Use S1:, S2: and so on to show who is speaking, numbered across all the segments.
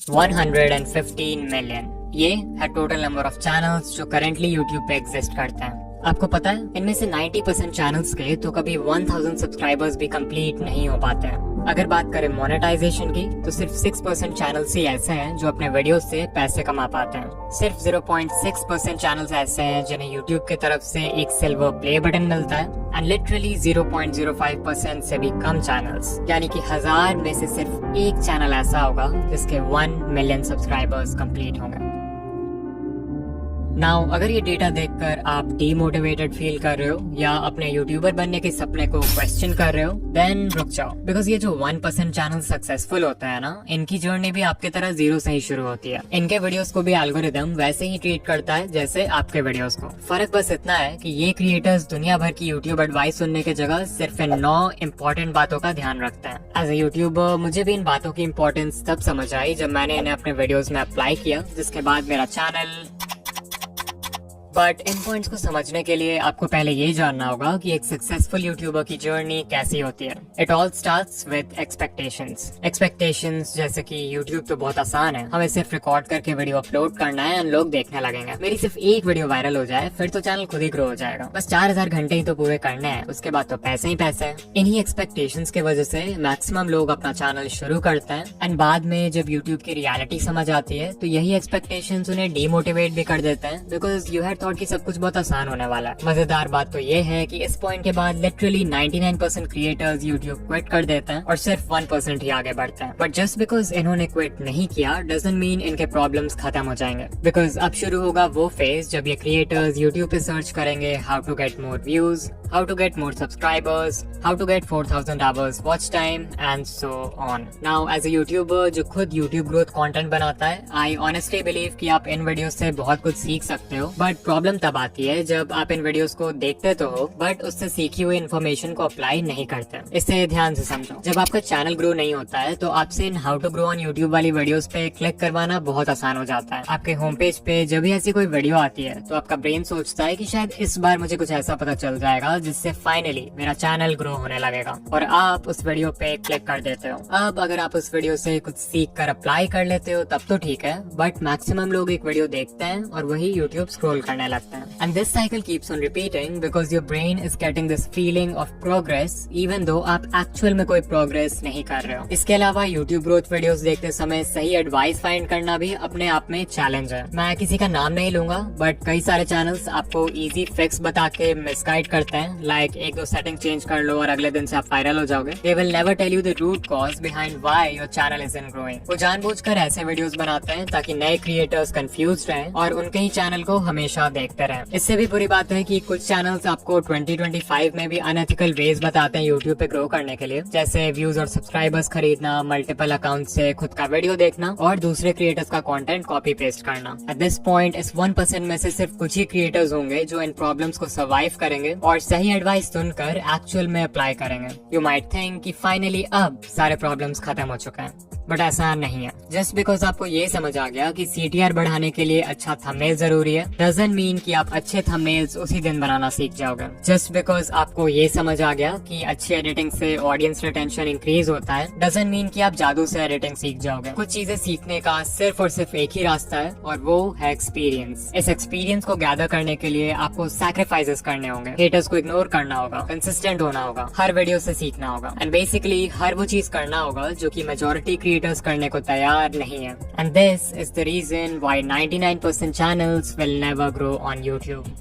S1: 115 million. ये है total number of channels जो करेंटली यूट्यूब पे एग्जिस्ट करते हैं। आपको पता है इनमें से 90% चैनल्स के तो कभी 1000 सब्सक्राइबर्स भी कंप्लीट नहीं हो पाते हैं। अगर बात करें मोनेटाइजेशन की तो सिर्फ 6% चैनल्स ही ऐसे हैं जो अपने वीडियो से पैसे कमा पाते हैं। सिर्फ 0.6% चैनल्स ऐसे हैं जिन्हें यूट्यूब की तरफ से एक सिल्वर प्ले बटन मिलता है एंड लिटरली 0.05% से भी कम चैनल्स, यानी कि 1000 में से सिर्फ एक चैनल ऐसा होगा जिसके 1 मिलियन सब्सक्राइबर्स कंप्लीट होंगे। नाउ अगर ये डेटा देखकर आप डीमोटिवेटेड फील कर रहे हो या अपने यूट्यूबर बनने के सपने को क्वेश्चन कर रहे हो, देन रुक जाओ, बिकॉज ये जो 1% चैनल सक्सेसफुल होता है ना, इनकी जर्नी भी आपके तरह जीरो से ही शुरू होती है। इनके वीडियोस को भी एल्गोरिदम वैसे ही ट्रीट करता है जैसे आपके वीडियोस को। फर्क बस इतना है कि ये क्रिएटर्स दुनिया भर की यूट्यूब एडवाइस सुनने की जगह सिर्फ इन 9 इम्पोर्टेंट बातों का ध्यान रखते हैं। एज ए यूट्यूबर मुझे भी इन बातों की इम्पोर्टेंस तब समझ आई जब मैंने इन्हें अपने वीडियोस में अप्लाई किया, जिसके बाद मेरा चैनल। बट इन पॉइंट्स को समझने के लिए आपको पहले ये जानना होगा कि एक सक्सेसफुल यूट्यूबर की जर्नी कैसी होती है। It all starts with expectations. Expectations जैसे कि यूट्यूब तो बहुत आसान है, हमें सिर्फ रिकॉर्ड करके वीडियो अपलोड करना है और लोग देखने लगेंगे। मेरी सिर्फ एक वीडियो वायरल हो जाए फिर तो चैनल खुद ही ग्रो हो जाएगा। बस 4000 घंटे ही तो पूरे करने हैं, उसके बाद तो पैसे ही पैसे हैं। इन्हीं एक्सपेक्टेशंस की वजह से मैक्सिमम लोग अपना चैनल शुरू करते हैं एंड बाद में जब यूट्यूब की रियलिटी समझ आती है तो यही एक्सपेक्टेशंस उन्हें डीमोटिवेट भी कर देते हैं, बिकॉज यू हैड थॉट कि सब कुछ बहुत आसान होने वाला है। मजेदार बात तो ये है कि इस पॉइंट के बाद लिटरली 99% क्रिएटर्स यूट्यूब क्विट कर देते हैं और सिर्फ 1% ही आगे बढ़ते हैं। बट जस्ट बिकॉज इन्होंने क्विट नहीं किया डजंट मीन इनके प्रॉब्लम्स खत्म हो जाएंगे, बिकॉज अब शुरू होगा वो फेज जब ये क्रिएटर्स यूट्यूब पे सर्च करेंगे how to get more views, how to get more subscribers, how to get 4000 hours watch time and so on. Now as a YouTuber जो खुद यूट्यूब ग्रोथ कंटेंट बनाता है, आई ऑनेस्टली बिलीव कि आप इन videos से बहुत कुछ सीख सकते हो। बट प्रॉब्लम तब आती है जब आप इन वीडियोस को देखते तो हो बट उससे सीखी हुई इन्फॉर्मेशन को अप्लाई नहीं करते। इसे ध्यान से समझो, जब आपका चैनल ग्रो नहीं होता है तो आपसे इन how to grow on YouTube वाली वीडियोस पे क्लिक करवाना बहुत आसान हो जाता है। आपके होम पेज पे जब भी ऐसी कोई वीडियो आती है तो आपका ब्रेन सोचता है कि शायद इस बार मुझे कुछ ऐसा पता चल जाएगा जिससे फाइनली मेरा चैनल ग्रो होने लगेगा, और आप उस वीडियो पे क्लिक कर देते हो। अब अगर आप उस वीडियो से कुछ सीख कर अप्लाई कर लेते हो तब तो ठीक है, बट मैक्सिमम लोग एक वीडियो देखते हैं और वही यूट्यूब स्क्रॉल करने लगते हैं। And this cycle keeps on repeating because your brain is getting this feeling of progress even though आप एक्चुअल में कोई प्रोग्रेस नहीं कर रहे हो। इसके अलावा यूट्यूब ग्रोथ वीडियोस देखते समय सही एडवाइस फाइंड करना भी अपने आप में चैलेंज है। मैं किसी का नाम नहीं लूंगा बट कई सारे चैनल्स आपको इजी फिक्स बता के मिसगाइड करते हैं, लाइक एक दो सेटिंग चेंज कर लो और अगले दिन से आप वायरल हो जाओगे। They will never tell you the root cause behind why your channel isn't growing। वो जानबूझकर ऐसे वीडियोस बनाते हैं ताकि नए क्रिएटर्स कंफ्यूज रहें और उनके ही चैनल को हमेशा देखते रहें। इससे भी बुरी बात है कि कुछ चैनल्स आपको 2025 में भी अनएथिकल वेज बताते हैं यूट्यूब पे ग्रो करने के लिए, जैसे व्यूज और सब्सक्राइबर्स खरीदना, मल्टीपल अकाउंट से खुद का वीडियो देखना और दूसरे क्रिएटर्स का कंटेंट कॉपी पेस्ट करना। एट दिस पॉइंट इस 1% में से सिर्फ कुछ ही क्रिएटर्स होंगे जो इन प्रॉब्लम्स को सर्वाइव करेंगे और सही एडवाइस सुनकर एक्चुअल में अप्लाई करेंगे। यू माइट थिंक कि फाइनली अब सारे प्रॉब्लम्स खत्म हो चुके हैं, बट ऐसा नहीं है। जस्ट बिकॉज आपको ये समझ आ गया कि CTR बढ़ाने के लिए अच्छा थंबनेल जरूरी है डजंट मीन कि आप अच्छे थंबनेल्स उसी दिन बनाना सीख जाओगे। जस्ट बिकॉज आपको ये समझ आ गया कि अच्छी एडिटिंग से ऑडियंस रिटेंशन इंक्रीज होता है डजंट मीन कि आप जादू से एडिटिंग सीख जाओगे। कुछ चीजें सीखने का सिर्फ और सिर्फ एक ही रास्ता है और वो है एक्सपीरियंस। इस एक्सपीरियंस को गैदर करने के लिए आपको सैक्रिफाइसेस करने होंगे, हेटर्स को इग्नोर करना होगा, कंसिस्टेंट होना होगा, हर वीडियो से सीखना होगा एंड बेसिकली हर वो चीज करना होगा जो कि मेजॉरिटी क्रिएटर्स करने को तैयार नहीं है। And this is the reason why 99% channels will never grow on YouTube.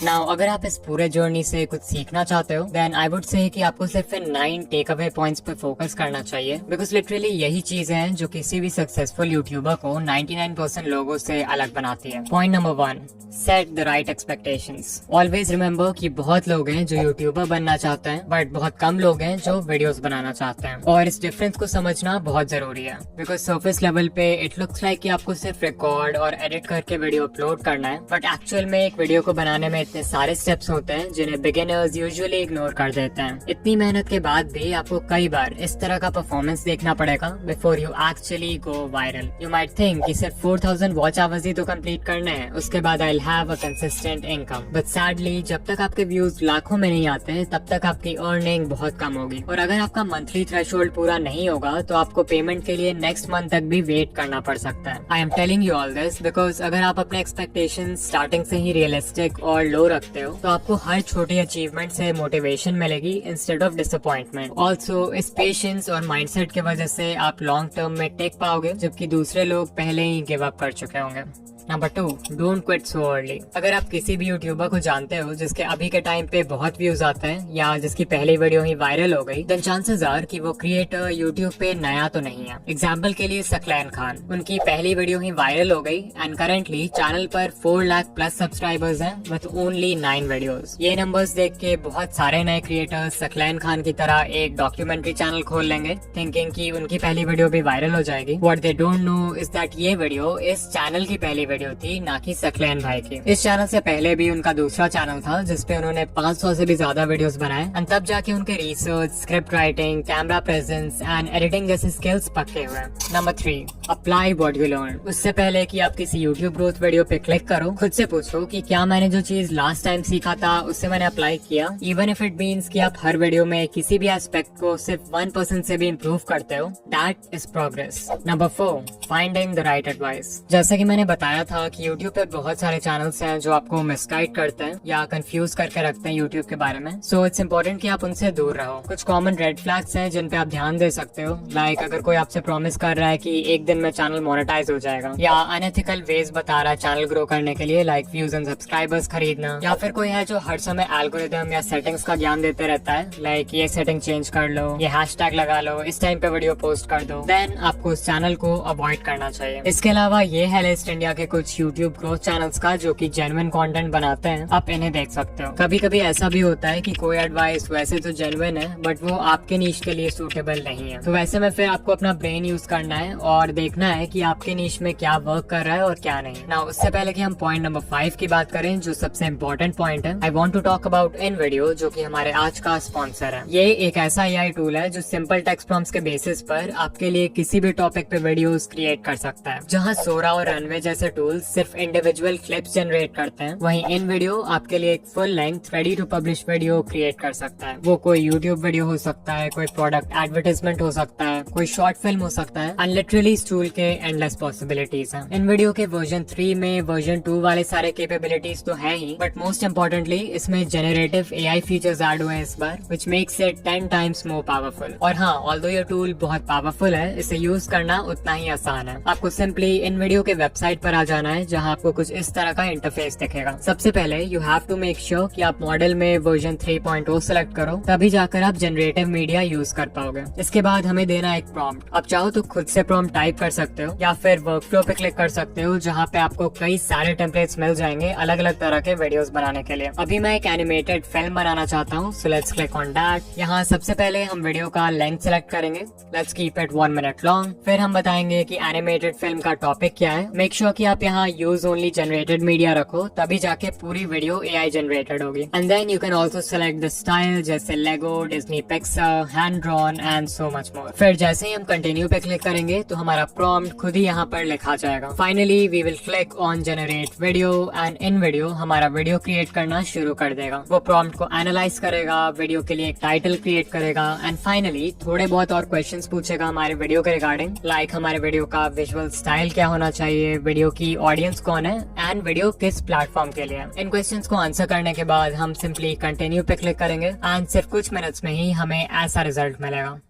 S1: Now अगर आप इस पूरे जर्नी से कुछ सीखना चाहते हो देन आई वुड से कि आपको सिर्फ इन 9 टेक अवे पॉइंट्स पे फोकस करना चाहिए, बिकॉज लिटरली यही चीजें हैं जो किसी भी सक्सेसफुल यूट्यूबर को 99% लोगों से अलग बनाती है। Point number 1, set the right expectations. Always remember कि बहुत लोग हैं जो यूट्यूबर बनना चाहते हैं बट बहुत कम लोग हैं जो वीडियोस बनाना चाहते हैं, और इस डिफरेंस को समझना बहुत जरूरी है। बिकॉज सरफेस लेवल पे इट लुक्स लाइक कि आपको सिर्फ रिकॉर्ड और एडिट करके वीडियो अपलोड करना है, बट एक्चुअल में एक वीडियो को बनाने में इतने सारे स्टेप्स होते हैं जिन्हें बिगिनर्स यूजुअली इग्नोर कर देते हैं। इतनी मेहनत के बाद भी आपको कई बार इस तरह का परफॉर्मेंस देखना पड़ेगा before you actually go viral. You might think कि सिर्फ 4000 वॉच आवर्स ही तो कंप्लीट करने हैं, उसके बाद I will have a consistent income. But sadly जब तक आपके व्यूज लाखों में नहीं आते तब तक आपकी अर्निंग बहुत कम होगी, और अगर आपका मंथली थ्रेशोल्ड पूरा नहीं होगा तो आपको पेमेंट के लिए नेक्स्ट मंथ तक भी वेट करना पड़ सकता है। I am telling you all this because अगर आप अपने एक्सपेक्टेशन स्टार्टिंग से ही रियलिस्टिक और लो रखते हो तो आपको हर छोटी अचीवमेंट से मोटिवेशन मिलेगी इंस्टेड ऑफ डिसअपॉइंटमेंट। ऑल्सो इस पेशेंस और माइंडसेट की वजह से आप लॉन्ग टर्म में टेक पाओगे, जबकि दूसरे लोग पहले ही गिव अप कर चुके होंगे। Number 2, don't quit so early. अगर आप किसी भी यूट्यूबर को जानते हो जिसके अभी के टाइम पे बहुत व्यूज आते हैं या जिसकी पहली वीडियो ही वायरल हो गई, देन चांसेस आर कि वो क्रिएटर यूट्यूब पे नया तो नहीं है। एग्जाम्पल के लिए सकलैन खान, उनकी पहली वीडियो ही वायरल हो गई एंड करेंटली चैनल पर 4 लाख प्लस सब्सक्राइबर्स हैं विद ओनली 9 वीडियोस। ये नंबर्स देख के बहुत सारे नए क्रिएटर्स सकलैन खान की तरह एक डॉक्यूमेंट्री चैनल खोल लेंगे थिंकिंग कि उनकी पहली वीडियो भी वायरल हो जाएगी। What they don't know is that ये वीडियो इस चैनल की पहली वीडियो थी, ना कि सकलैन भाई की। इस चैनल से पहले भी उनका दूसरा चैनल था जिसपे उन्होंने 500 से भी ज्यादा वीडियोस बनाए एंड तब जाके उनके research, script writing, camera presence and editing जैसे स्किल्स पक्के हुए। Number 3, apply what you learn. उससे पहले कि आप किसी यूट्यूब ग्रोथ वीडियो पे क्लिक करो, खुद से पूछो कि क्या मैंने जो चीज लास्ट टाइम सीखा था उससे मैंने अप्लाई किया, इवन इफ इट मीन्स कि आप हर वीडियो में किसी भी एस्पेक्ट को सिर्फ 1% से भी इम्प्रूव करते हो, that is progress. Number 4, finding the right advice. जैसे कि मैंने बताया था कि यूट्यूब पे बहुत सारे चैनल्स हैं जो आपको मिसगाइड करते हैं या कंफ्यूज करके रखते हैं यूट्यूब के बारे में, सो इट्स इम्पोर्टेंट कि आप उनसे दूर रहो। कुछ कॉमन रेड फ्लैग्स हैं जिन पे आप ध्यान दे सकते हो, लाइक अगर कोई आपसे प्रॉमिस कर रहा है कि एक दिन में चैनल मोनेटाइज हो जाएगा, या अनएथिकल वेज बता रहा है चैनल ग्रो करने के लिए लाइक व्यूज एंड सब्सक्राइबर्स खरीदना, या फिर कोई है जो हर समय एल्गोरिथम या सेटिंग्स का ज्ञान देते रहता है लाइक ये सेटिंग चेंज कर लो, ये हैशटैग लगा लो, इस टाइम पे वीडियो पोस्ट कर दो, देन आपको उस चैनल को अवॉइड करना चाहिए। इसके अलावा ये है लिस्ट इंडिया के कुछ यूट्यूब ग्रोथ चैनल्स का जो कि जेन्युइन कंटेंट बनाते हैं, आप इन्हें देख सकते हो। कभी कभी ऐसा भी होता है कि कोई एडवाइस वैसे तो जेन्युइन है बट वो आपके नीश के लिए सूटेबल नहीं है, तो वैसे में फिर आपको अपना ब्रेन यूज करना है और देखना है कि आपके नीश में क्या वर्क कर रहा है और क्या नहीं। ना उससे पहले कि हम पॉइंट नंबर 5 की बात करें जो सबसे इम्पोर्टेंट पॉइंट है, I want to talk about InVideo जो कि हमारे आज का स्पॉन्सर है। ये एक ऐसा AI टूल है जो सिंपल टेक्स्ट प्रॉम्प्ट्स के बेसिस पर आपके लिए किसी भी टॉपिक पे वीडियोस क्रिएट कर सकता है। जहाँ सोरा और रनवे जैसे टूल्स सिर्फ इंडिविजुअल क्लिप्स जनरेट करते हैं, वहीं इन वीडियो आपके लिए एक full length ready to publish video create कर सकता है। वो कोई यूट्यूब वीडियो हो सकता है, कोई प्रोडक्ट एडवर्टाइजमेंट हो सकता है, कोई शॉर्ट फिल्म हो सकता है, एंड लिटरली इस टूल के एंडलेस पॉसिबिलिटीज हैं। इन वीडियो के वर्जन 3 में वर्जन 2 वाले सारे कैपेबिलिटीज तो है ही, बट मोस्ट इम्पोर्टेंटली इसमें जेनरेटिव AI फीचर्स ऐड हुए हैं इस बार, which makes it 10 times more powerful. और हाँ, ऑल्दो ये टूल बहुत पावरफुल है, इसे यूज करना उतना ही आसान है। आपको सिंपली इन वीडियो के वेबसाइट पर आ जाना है जहाँ आपको कुछ इस तरह का इंटरफेस दिखेगा। सबसे पहले you have to make sure कि आप मॉडल में वर्जन 3.0 सेलेक्ट करो, तभी जाकर आप जनरेटिव मीडिया यूज कर पाओगे। इसके बाद हमें देना एक प्रॉम्प्ट। आप चाहो तो खुद से प्रॉम्प्ट टाइप कर सकते हो या फिर वर्कफ्लो पे क्लिक कर सकते हो जहाँ पे आपको कई सारे टेम्पलेट्स मिल जाएंगे अलग अलग तरह के वीडियोस बनाने के लिए। अभी मैं एक एनिमेटेड फिल्म बनाना चाहता हूँ, so let's click on that. यहाँ सबसे पहले हम वीडियो का लेंथ सेलेक्ट करेंगे, let's keep it 1 minute long. फिर हम बताएंगे कि एनिमेटेड फिल्म का टॉपिक क्या है। मेक श्योर कि आप यहाँ यूज ओनली जनरेटेड मीडिया रखो, तभी जाके पूरी वीडियो AI जनरेटेड होगी। And then you can also select the style जैसे Lego, Disney Pixar, hand drawn and so much more. फिर जैसे ही हम कंटिन्यू पे क्लिक करेंगे तो हमारा प्रॉम्प्ट खुद ही यहाँ पर लिखा जाएगा। Finally we will click on generate video and InVideo हमारा वीडियो क्रिएट करना शुरू कर देगा। वो प्रॉम्प्ट को एनालाइज करेगा, वीडियो के लिए एक टाइटल क्रिएट करेगा एंड फाइनली थोड़े बहुत और क्वेश्चंस पूछेगा हमारे वीडियो के रिगार्डिंग, लाइक हमारे वीडियो का विजुअल स्टाइल क्या होना चाहिए, वीडियो की ऑडियंस कौन है एंड वीडियो किस प्लेटफॉर्म के लिए। इन क्वेश्चंस को आंसर करने के बाद हम सिंपली कंटिन्यू पे क्लिक करेंगे एंड सिर्फ कुछ मिनट्स में ही हमें ऐसा रिजल्ट मिलेगा।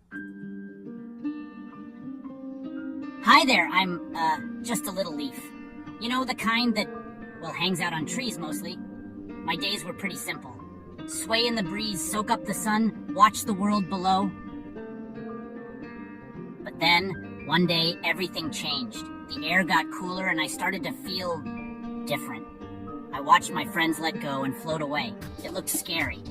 S2: Hi there, I'm, just a little leaf. You know, the kind that, well, hangs out on trees mostly. My days were pretty simple. Sway in the breeze, soak up the sun, watch the world below. But then, one day, everything changed. The air got cooler and I started to feel different. I watched my friends let go and float away. It looked scary.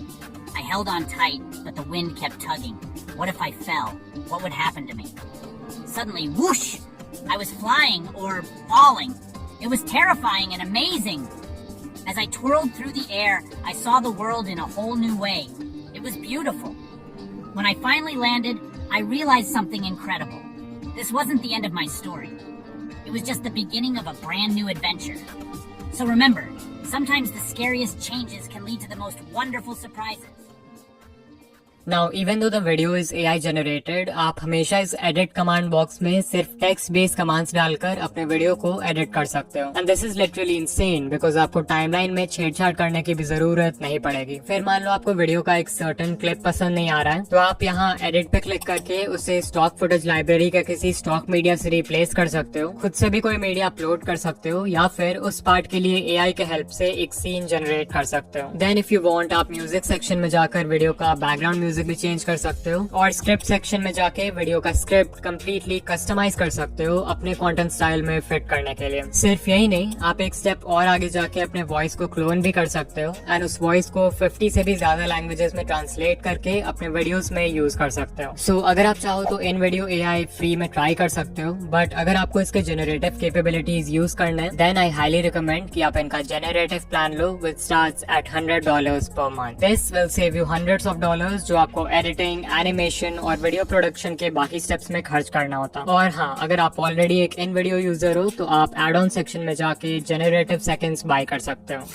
S2: I held on tight, but the wind kept tugging. What if I fell? What would happen to me? Suddenly, whoosh! I was flying or falling. It was terrifying and amazing. As I twirled through the air, I saw the world in a whole new way. It was beautiful. When I finally landed, I realized something incredible. This wasn't the end of my story. It was just the beginning of a brand new adventure. So remember, sometimes the scariest changes can lead to the most wonderful surprises.
S1: Now, even though the video is AI generated, आप हमेशा इस edit command box में सिर्फ text based commands डालकर अपने video को edit कर सकते हो. And this is literally insane because आपको timeline में छेड़छाड़ करने की भी जरूरत नहीं पड़ेगी. फिर मान लो आपको वीडियो का एक certain clip पसंद नहीं आ रहा है, तो आप यहाँ edit पे क्लिक करके उसे stock footage library का किसी stock media से replace कर सकते हो. खुद से भी कोई मीडिया अपलोड कर सकते हो या फिर उस पार्ट के लिए AI के हेल्प से एक सीन जनरेट कर सकते हो. Then if you want, आप म्यूजिक सेक्शन में जाकर वीडियो का बैकग्राउंड म्यूजिक भी चेंज कर सकते हो और स्क्रिप्ट सेक्शन में जाके वीडियो का स्क्रिप्ट कंप्लीटली कस्टमाइज कर सकते हो अपने कंटेंट स्टाइल में फिट करने के लिए. सिर्फ यही नहीं, आप एक स्टेप और आगे जाके अपने वॉइस को क्लोन भी कर सकते हो एंड उस वॉइस को 50 से भी ज्यादा लैंग्वेजेस में ट्रांसलेट करके अपने वीडियोस में यूज कर सकते हो. सो अगर आप चाहो तो इन वीडियो AI फ्री में ट्राई कर सकते हो, बट अगर आपको इसके जेनरेटिव कैपेबिलिटीज यूज करना है देन आई हाईली रिकमेंड कि आप इनका generative plan low with starts at $100 per month. This will save you hundreds of dollars जो आपको एडिटिंग, एनिमेशन और वीडियो प्रोडक्शन के बाकी स्टेप्स में खर्च करना होता. और हाँ, अगर आप ऑलरेडी एक इन वीडियो यूजर हो तो आप एड ऑन सेक्शन में जाके जेनरेटिव सेकंड्स बाय कर सकते हो.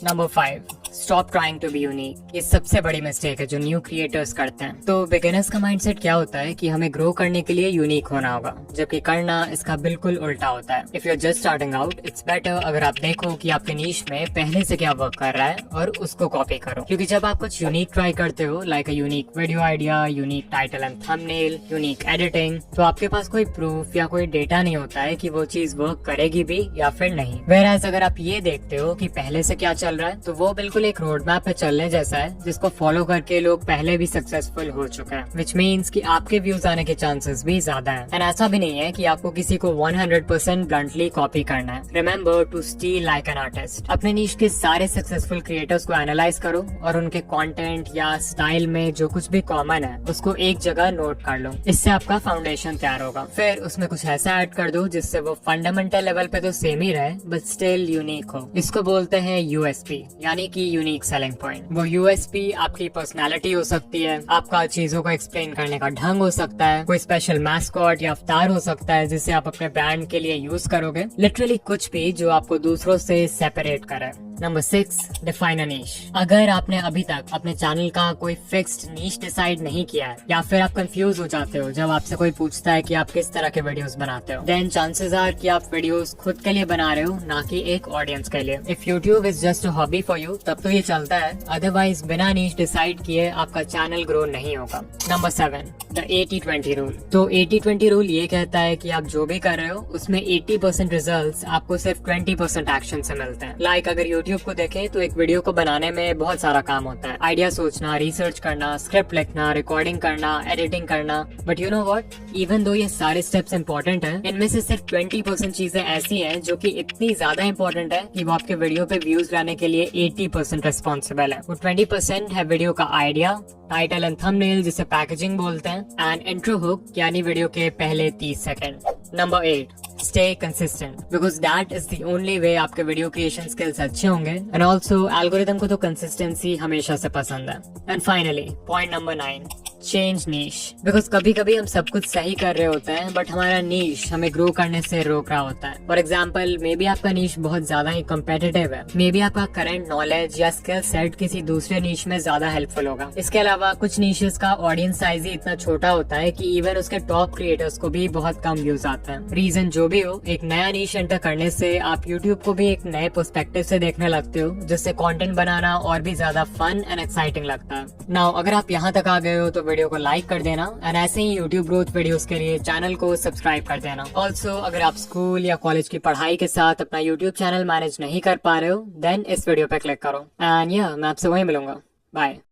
S1: Number 5, stop trying to be unique. ये सबसे बड़ी मिस्टेक है जो न्यू क्रिएटर्स करते हैं. तो बिगिनर्स का माइंडसेट क्या होता है कि हमें ग्रो करने के लिए यूनिक होना होगा, जबकि करना इसका बिल्कुल उल्टा होता है. If you are just starting out, it's better अगर आप देखो कि आपके नीश में पहले से क्या वर्क कर रहा है और उसको कॉपी करो. क्योंकि जब आप कुछ यूनिक ट्राई करते हो, like a unique video idea, unique title and thumbnail, unique editing, तो आपके पास कोई प्रूफ या कोई डेटा नहीं होता है कि वो चीज वर्क करेगी भी या फिर नहीं. Whereas अगर आप ये देखते हो कि पहले से क्या चल रहा है, तो वो बिल्कुल एक रोड मैप पे चलने जैसा है जिसको फॉलो करके लोग पहले भी सक्सेसफुल हो चुके हैं, विच मीन्स कि आपके व्यूज आने के चांसेस भी ज्यादा हैं. एंड ऐसा भी नहीं है कि आपको किसी को 100% ब्लंटली कॉपी करना है. Remember to steal like an artist. अपने नीश के सारे सक्सेसफुल क्रिएटर्स को एनालाइज करो और उनके कंटेंट या स्टाइल में जो कुछ भी कॉमन है उसको एक जगह नोट कर लो. इससे आपका फाउंडेशन तैयार होगा. फिर उसमें कुछ ऐसा ऐड कर दो जिससे वो फंडामेंटल लेवल पे तो सेम ही रहे बट स्टिल यूनिक हो. इसको बोलते हैं USP, यानी कि यूनिक सेलिंग पॉइंट. वो USP आपकी पर्सनालिटी हो सकती है, आपका चीजों को एक्सप्लेन करने का ढंग हो सकता है, कोई स्पेशल मैस्कॉट या अवतार हो सकता है जिसे आप अपने ब्रांड के लिए यूज करोगे. लिटरली कुछ भी जो आपको दूसरों से सेपरेट करे. नंबर 6, डिफाइन अ नीश. अगर आपने अभी तक अपने चैनल का कोई फिक्स्ड नीश डिसाइड नहीं किया है या फिर आप कंफ्यूज हो जाते हो जब आपसे कोई पूछता है कि आप किस तरह के वीडियोस बनाते हो, देन चांसेस आर कि आप वीडियोस खुद के लिए बना रहे हो, ना कि एक ऑडियंस के लिए. If YouTube is just a hobby for you तब तो ये चलता है, अदरवाइज बिना नीश डिसाइड किए आपका चैनल ग्रो नहीं होगा. Number 7, the 80-20 rule. तो 80-20 रूल ये कहता है कि आप जो भी कर रहे हो उसमें 80% रिजल्ट्स आपको सिर्फ 20% एक्शन से मिलते हैं. लाइक अगर यूट्यूब को देखें तो एक वीडियो को बनाने में बहुत सारा काम होता है. आइडिया सोचना, रिसर्च करना, स्क्रिप्ट लिखना, रिकॉर्डिंग करना, एडिटिंग करना. But you know what, even though ये सारे स्टेप्स इंपॉर्टेंट हैं, इनमें से सिर्फ 20% चीजें ऐसी हैं जो कि इतनी ज्यादा इंपॉर्टेंट है कि वो आपके वीडियो पे व्यूज लाने के लिए 80% रिस्पॉन्सिबल है. वो 20% है वीडियो का आइडिया, टाइटल एंड थंबनेल जिसे पैकेजिंग बोलते हैं, एंड इंट्रो हुक यानी वीडियो के पहले 30 second. Number 8, stay consistent, because that is the only way आपके वीडियो क्रिएशन स्किल्स अच्छे होंगे. एंड ऑल्सो एल्गोरिथम को तो कंसिस्टेंसी हमेशा से पसंद है. And finally point number 9, change niche. Because कभी कभी हम सब कुछ सही कर रहे होते हैं बट हमारा नीश हमें ग्रो करने से रोक रहा होता है. फॉर एग्जाम्पल, मे बी आपका नीश बहुत ज्यादा ही कम्पिटिटिव है, मे बी आपका करंट नॉलेज या स्किल सेट किसी दूसरे नीश में ज्यादा हेल्पफुल होगा. इसके अलावा कुछ नीशेस का ऑडियंस साइज ही इतना छोटा होता है कि इवन उसके टॉप क्रिएटर्स को भी बहुत कम व्यूज आते हैं. रीजन जो भी हो, एक नया नीश एंटर करने से आप यूट्यूब को भी एक नए पर्सपेक्टिव से देखने लगते हो, जिससे कंटेंट बनाना और भी ज्यादा फन एंड एक्साइटिंग लगता है. नाउ अगर आप यहाँ तक आ गए हो तो वीडियो को लाइक कर देना एंड ऐसे ही यूट्यूब ग्रोथ वीडियोस के लिए चैनल को सब्सक्राइब कर देना. ऑल्सो अगर आप स्कूल या कॉलेज की पढ़ाई के साथ अपना यूट्यूब चैनल मैनेज नहीं कर पा रहे हो देन इस वीडियो पे क्लिक करो. एंड या मैं आपसे वहीं मिलूंगा. बाय.